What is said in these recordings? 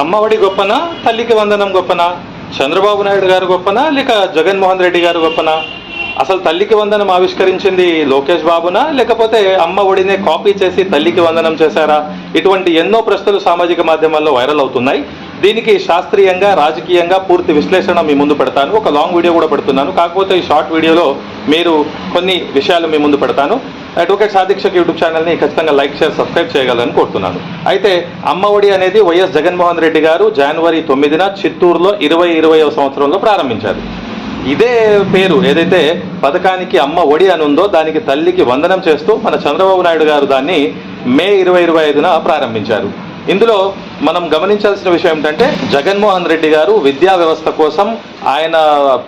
అమ్మఒడి గొప్పనా, తల్లికి వందనం గొప్పనా, చంద్రబాబు నాయుడు గారు గొప్పనా లేక జగన్మోహన్ రెడ్డి గారు గొప్పనా? అసలు తల్లికి వందనం ఆవిష్కరించింది లోకేష్ బాబునా లేకపోతే అమ్మ ఒడినే కాపీ చేసి తల్లికి వందనం చేశారా? ఇటువంటి ఎన్నో ప్రశ్నలు సామాజిక మాధ్యమాల్లో వైరల్ అవుతున్నాయి. దీనికి శాస్త్రీయంగా రాజకీయంగా పూర్తి విశ్లేషణ మీ ముందు పెడతాను. ఒక లాంగ్ వీడియో కూడా పెడుతున్నాను. కాకపోతే ఈ షార్ట్ వీడియోలో మీరు కొన్ని విషయాలు మీ ముందు పెడతాను. అడ్వకేట్ సాదీక్షక్ యూట్యూబ్ ఛానల్ని ఖచ్చితంగా లైక్, షేర్, సబ్స్క్రైబ్ చేయగలని కోరుతున్నాను. అయితే అమ్మ ఒడి అనేది వైఎస్ జగన్మోహన్ రెడ్డి గారు జనవరి 9న చిత్తూరులో 2020వ సంవత్సరంలో ప్రారంభించారు. ఇదే పేరు ఏదైతే పథకానికి అమ్మ ఒడి అని ఉందో దానికి తల్లికి వందనం చేస్తూ మన చంద్రబాబు నాయుడు గారు దాన్ని మే 2025న ప్రారంభించారు. ఇందులో మనం గమనించాల్సిన విషయం ఏమిటంటే జగన్మోహన్ రెడ్డి గారు విద్యా వ్యవస్థ కోసం ఆయన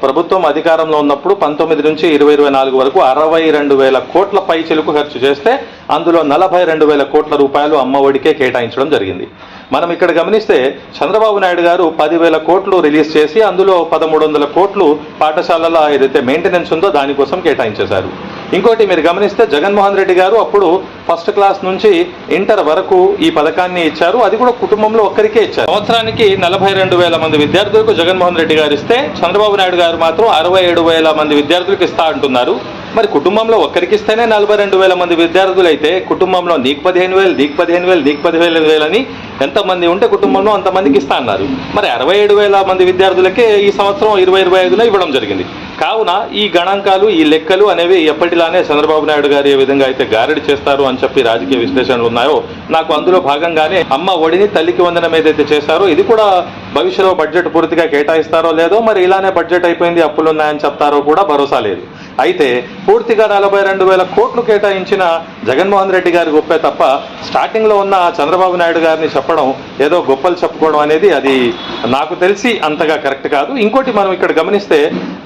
ప్రభుత్వం అధికారంలో ఉన్నప్పుడు 19 నుంచి 2024 వరకు 62,000 కోట్ల పైచిలుకు ఖర్చు చేస్తే అందులో 42,000 కోట్ల రూపాయలు అమ్మ ఒడికే కేటాయించడం జరిగింది. మనం ఇక్కడ గమనిస్తే చంద్రబాబు నాయుడు గారు 10,000 కోట్లు రిలీజ్ చేసి అందులో 1,300 కోట్లు పాఠశాలల ఏదైతే మెయింటెనెన్స్ ఉందో దానికోసం కేటాయించేశారు. ఇంకోటి మీరు గమనిస్తే జగన్మోహన్ రెడ్డి గారు అప్పుడు ఫస్ట్ క్లాస్ నుంచి ఇంటర్ వరకు ఈ పథకాన్ని ఇచ్చారు. అది కూడా కుటుంబంలో ఒక్కరికే ఇచ్చారు. సంవత్సరానికి 42,000 మంది విద్యార్థులకు జగన్మోహన్ రెడ్డి గారు ఇస్తే చంద్రబాబు నాయుడు గారు మాత్రం 67,000 మంది విద్యార్థులకు ఇస్తా అంటున్నారు. మరి కుటుంబంలో ఒక్కరికి ఇస్తేనే 42,000 మంది విద్యార్థులు అయితే కుటుంబంలో నీకు 15,000, నీకు 15,000, నీకు 15,000 అని ఎంతమంది ఉంటే కుటుంబంలో అంతమందికి ఇస్తా అన్నారు. మరి 67,000 మంది విద్యార్థులకే ఈ సంవత్సరం 2025లో ఇవ్వడం జరిగింది. కావున ఈ గణాంకాలు, ఈ లెక్కలు అనేవి ఎప్పటిలానే చంద్రబాబు నాయుడు గారు ఏ విధంగా అయితే గారడి చేస్తారు అని చెప్పి రాజకీయ విశ్లేషణలు ఉన్నాయో నాకు అందులో భాగంగానే అమ్మ ఒడిని తల్లికి వందనం ఏదైతే చేశారో ఇది కూడా భవిష్యత్తులో బడ్జెట్ పూర్తిగా కేటాయిస్తారో లేదో, మరి ఇలానే బడ్జెట్ అయిపోయింది అప్పులు ఉన్నాయని చెప్తారో కూడా భరోసా లేదు. అయితే పూర్తిగా 42,000 కోట్లు కేటాయించిన జగన్మోహన్ రెడ్డి గారి గొప్పే తప్ప స్టార్టింగ్లో ఉన్న చంద్రబాబు నాయుడు గారిని చెప్పడం ఏదో గొప్పలు చెప్పుకోవడం అనేది అది నాకు తెలిసి అంతగా కరెక్ట్ కాదు. ఇంకోటి మనం ఇక్కడ గమనిస్తే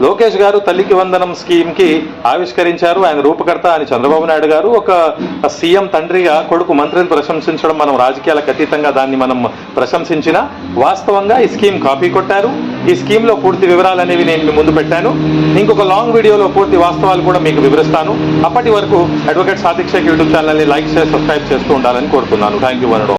లోకేష్ గారు తల్లికి వందనం స్కీమ్కి ఆవిష్కరించారు, ఆయన రూపకర్త అని చంద్రబాబు నాయుడు గారు ఒక సీఎం తండ్రిగా కొడుకు మంత్రిని ప్రశంసించడం మనం రాజకీయాలకు అతీతంగా దాన్ని మనం ప్రశంసించిన వాస్తవంగా ఈ స్కీమ్ కాపీ కొట్టారు. ఈ స్కీమ్లో పూర్తి వివరాలు అనేవి నేను మీ ముందు పెట్టాను. ఇంకొక లాంగ్ వీడియోలో పూర్తి వాస్తవాలు కూడా మీకు వివరిస్తాను. అప్పటి వరకు అడ్వకేట్ సాదీక్షక్ యూట్యూబ్ ఛానల్ని లైక్, షేర్, సబ్స్క్రైబ్ చేస్తూ ఉండాలని కోరుతున్నాను. Thank you.